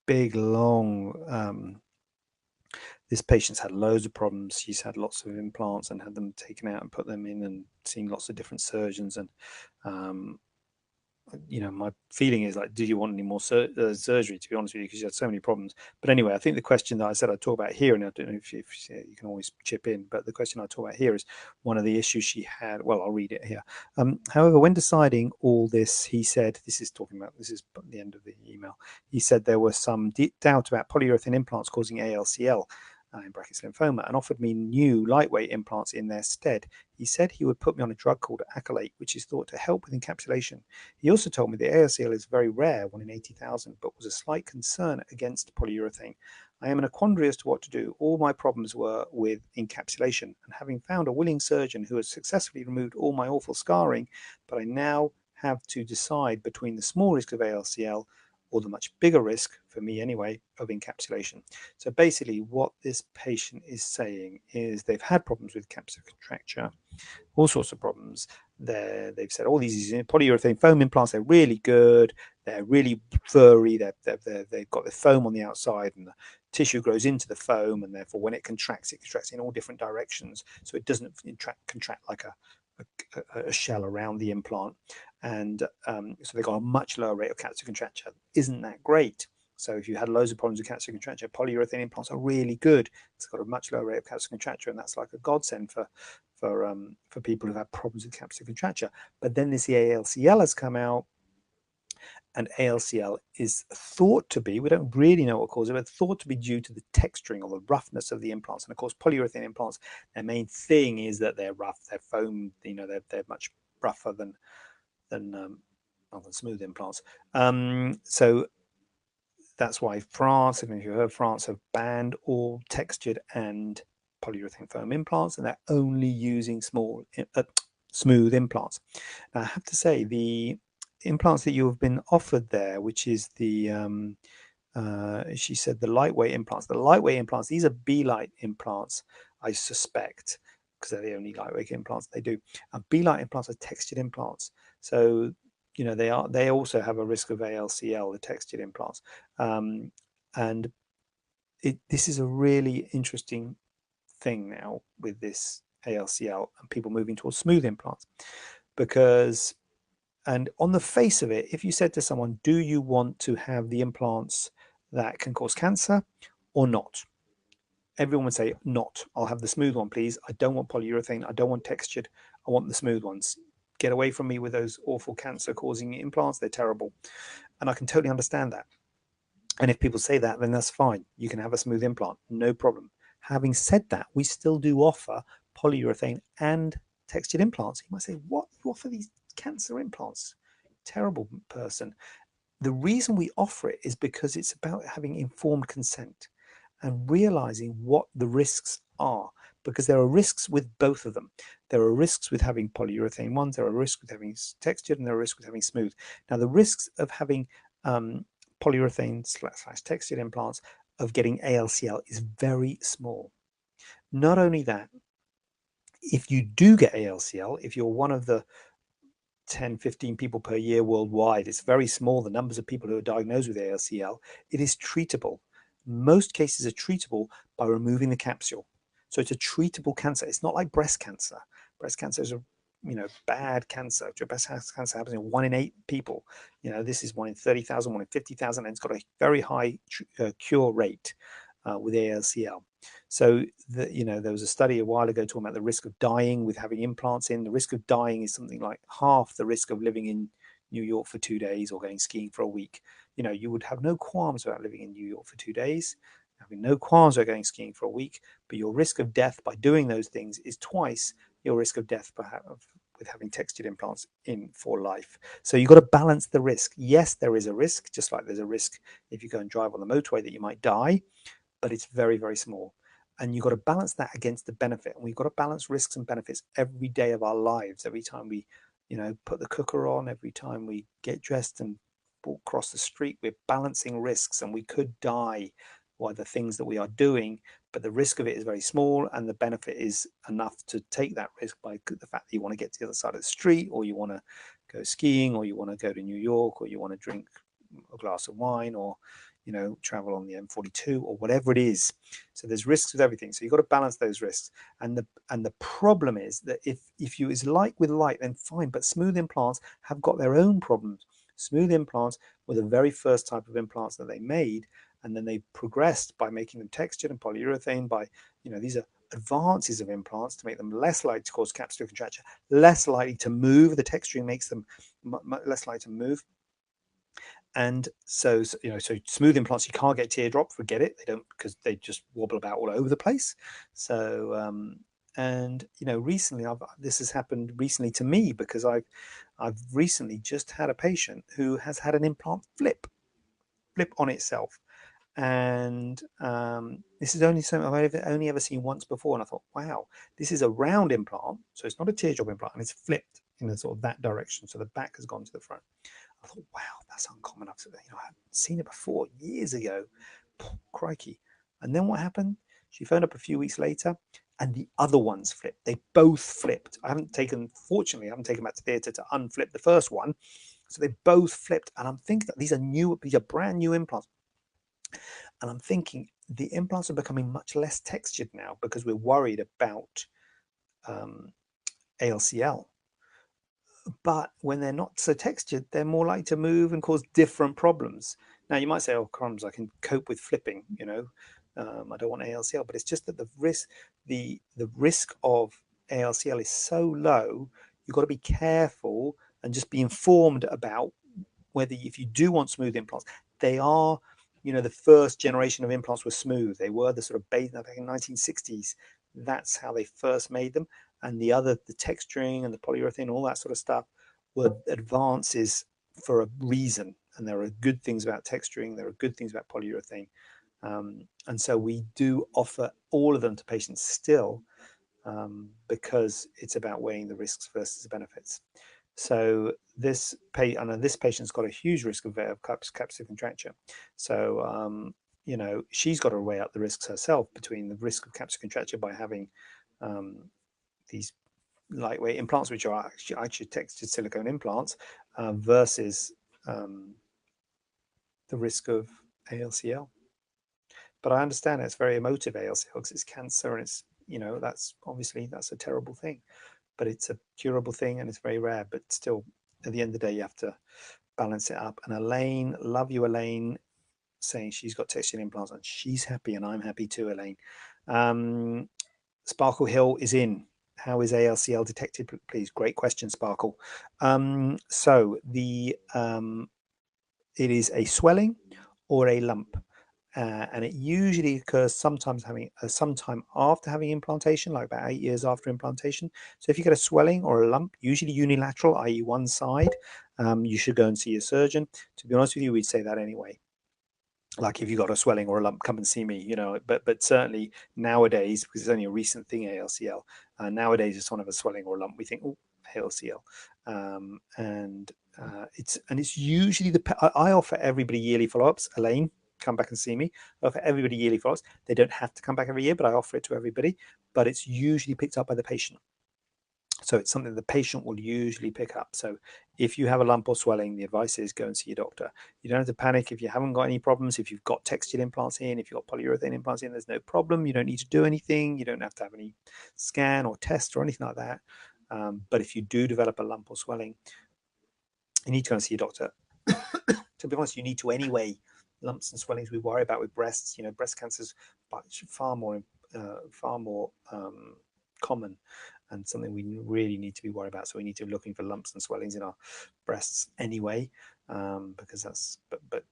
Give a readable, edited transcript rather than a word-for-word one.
big, long. This patient's had loads of problems. She's had lots of implants and had them taken out and put them in, and seen lots of different surgeons. And my feeling is like, do you want any more surgery? To be honest with you, because you had so many problems. But anyway, I think the question that I said I'd talk about here, and I don't know if you can always chip in, but the question I talk about here is one of the issues she had. Well, I'll read it here. However, when deciding all this, he said, this is the end of the email. He said there was some doubt about polyurethane implants causing ALCL. In brackets lymphoma, and offered me new lightweight implants in their stead. He said he would put me on a drug called Accolate, which is thought to help with encapsulation. He also told me the ALCL is very rare, 1 in 80,000, but was a slight concern against polyurethane. I am in a quandary as to what to do. All my problems were with encapsulation, and having found a willing surgeon who has successfully removed all my awful scarring, but I now have to decide between the small risk of ALCL or the much bigger risk, for me anyway, of encapsulation. So basically what this patient is saying is they've had problems with capsular contracture, all sorts of problems. They've said all these polyurethane foam implants, they're really good, they're really furry, they've got the foam on the outside and the tissue grows into the foam, and therefore when it contracts in all different directions, so it doesn't contract like a shell around the implant. And so they've got a much lower rate of capsular contracture. Isn't that great? So if you had loads of problems with capsular contracture, polyurethane implants are really good. It's got a much lower rate of capsular contracture, and that's like a godsend for people who've had problems with capsular contracture. But then this ALCL has come out, and ALCL is thought to be, we don't really know what causes it, but thought to be due to the texturing or the roughness of the implants. And of course, polyurethane implants, their main thing is that they're rough, they're foam, they're much rougher than smooth implants. So that's why France, if you heard, France have banned all textured and polyurethane foam implants, and they're only using smooth implants. Now, I have to say, the implants that you have been offered there, which is the she said the lightweight implants. The lightweight implants, these are B-Light implants, I suspect, because they're the only lightweight implants they do. And B-Light implants are textured implants, so they also have a risk of ALCL, the textured implants, and this is a really interesting thing now with this ALCL and people moving towards smooth implants, because, and on the face of it, if you said to someone, do you want to have the implants that can cause cancer or not? Everyone would say, not. I'll have the smooth one, please. I don't want polyurethane. I don't want textured. I want the smooth ones. Get away from me with those awful cancer-causing implants. They're terrible. And I can totally understand that. And if people say that, then that's fine. You can have a smooth implant, no problem. Having said that, we still do offer polyurethane and textured implants. You might say, what? You offer these cancer implants? Terrible person. The reason we offer it is because it's about having informed consent and realizing what the risks are, because there are risks with both of them. There are risks with having polyurethane ones, there are risks with having textured, and there are risks with having smooth. Now, the risks of having polyurethane / textured implants of getting ALCL is very small. Not only that, if you do get ALCL, if you're one of the 10, 15 people per year worldwide, it's very small, the numbers of people who are diagnosed with ALCL, it is treatable. Most cases are treatable by removing the capsule. So it's a treatable cancer. It's not like breast cancer. Breast cancer is a bad cancer. Breast cancer happens in 1 in 8 people. This is 1 in 30,000, 1 in 50,000, and it's got a very high cure rate with ALCL. So there was a study a while ago talking about the risk of dying with having implants in. The risk of dying is something like half the risk of living in New York for 2 days or going skiing for a week. You would have no qualms about living in New York for 2 days, having no qualms about going skiing for a week, but your risk of death by doing those things is twice your risk of death with having textured implants in for life. So you've got to balance the risk. Yes, there is a risk, just like there's a risk if you go and drive on the motorway that you might die, but it's very, very small. And you've got to balance that against the benefit. And we've got to balance risks and benefits every day of our lives. Every time we, put the cooker on, every time we get dressed and walk across the street, we're balancing risks, and we could die by the things that we are doing, but the risk of it is very small, and the benefit is enough to take that risk by the fact that you want to get to the other side of the street, or you want to go skiing, or you want to go to New York, or you want to drink a glass of wine, or travel on the M42 or whatever it is. So there's risks with everything. So you've got to balance those risks. And the problem is that if you is like with light, then fine. But smooth implants have got their own problems. Smooth implants were the very first type of implants that they made, and then they progressed by making them textured and polyurethane. By these are advances of implants to make them less likely to cause capsular contracture, less likely to move. The texturing makes them less likely to move. And so smooth implants, you can't get teardrop, forget it. They don't, because they just wobble about all over the place. So and recently this has happened recently to me, because I've recently just had a patient who has had an implant flip on itself. And this is only something I've only ever seen once before. And I thought, wow, this is a round implant, so it's not a teardrop implant, and it's flipped in a sort of that direction, so the back has gone to the front. I thought, wow, that's uncommon. I hadn't seen it before, years ago. Crikey. And then what happened? She phoned up a few weeks later, and the other ones flipped. They both flipped. Fortunately, I haven't taken back to theatre to unflip the first one. So they both flipped. And I'm thinking that these are brand new implants. And I'm thinking the implants are becoming much less textured now, because we're worried about ALCL. But when they're not so textured, they're more likely to move and cause different problems. Now, you might say, oh, crumbs, I can cope with flipping, I don't want ALCL. But it's just that the risk of ALCL is so low, you've got to be careful and just be informed about whether, if you do want smooth implants, they are, the first generation of implants were smooth. They were the sort of back in the 1960s. That's how they first made them. And the texturing and the polyurethane, all that sort of stuff, were advances for a reason. And there are good things about texturing. There are good things about polyurethane. And so we do offer all of them to patients still, because it's about weighing the risks versus the benefits. So this patient's got a huge risk of capsular contracture. So she's got to weigh up the risks herself, between the risk of capsular contracture by having these lightweight implants, which are actually textured silicone implants, versus the risk of ALCL. But I understand it's very emotive, ALCL, because it's cancer, and it's that's a terrible thing. But it's a curable thing, and it's very rare. But still, at the end of the day, you have to balance it up. And Elaine, love you, Elaine, saying she's got textured implants and she's happy, and I'm happy too, Elaine. Sparkle Hill is in. How is ALCL detected, please? Great question, Sparkle. So it is a swelling or a lump. And it usually occurs sometime after having implantation, like about 8 years after implantation. So if you get a swelling or a lump, usually unilateral, i.e. one side, you should go and see your surgeon. To be honest with you, we'd say that anyway. Like, if you got a swelling or a lump, come and see me, but certainly nowadays, because it's only a recent thing, ALCL, nowadays, if someone has a swelling or a lump, we think, oh, ALCL. And it's usually I offer everybody yearly follow-ups. Elaine, come back and see me. I offer everybody yearly follow-ups. They don't have to come back every year, but I offer it to everybody. But it's usually picked up by the patient. So it's something the patient will usually pick up. So if you have a lump or swelling, the advice is go and see your doctor. You don't have to panic if you haven't got any problems. If you've got textured implants in, if you've got polyurethane implants in, there's no problem. You don't need to do anything. You don't have to have any scan or test or anything like that. But if you do develop a lump or swelling, you need to go and see your doctor. To be honest, you need to anyway. Lumps and swellings we worry about with breasts. Breast cancer is far more common, and something we really need to be worried about. So we need to be looking for lumps and swellings in our breasts anyway, because that's. But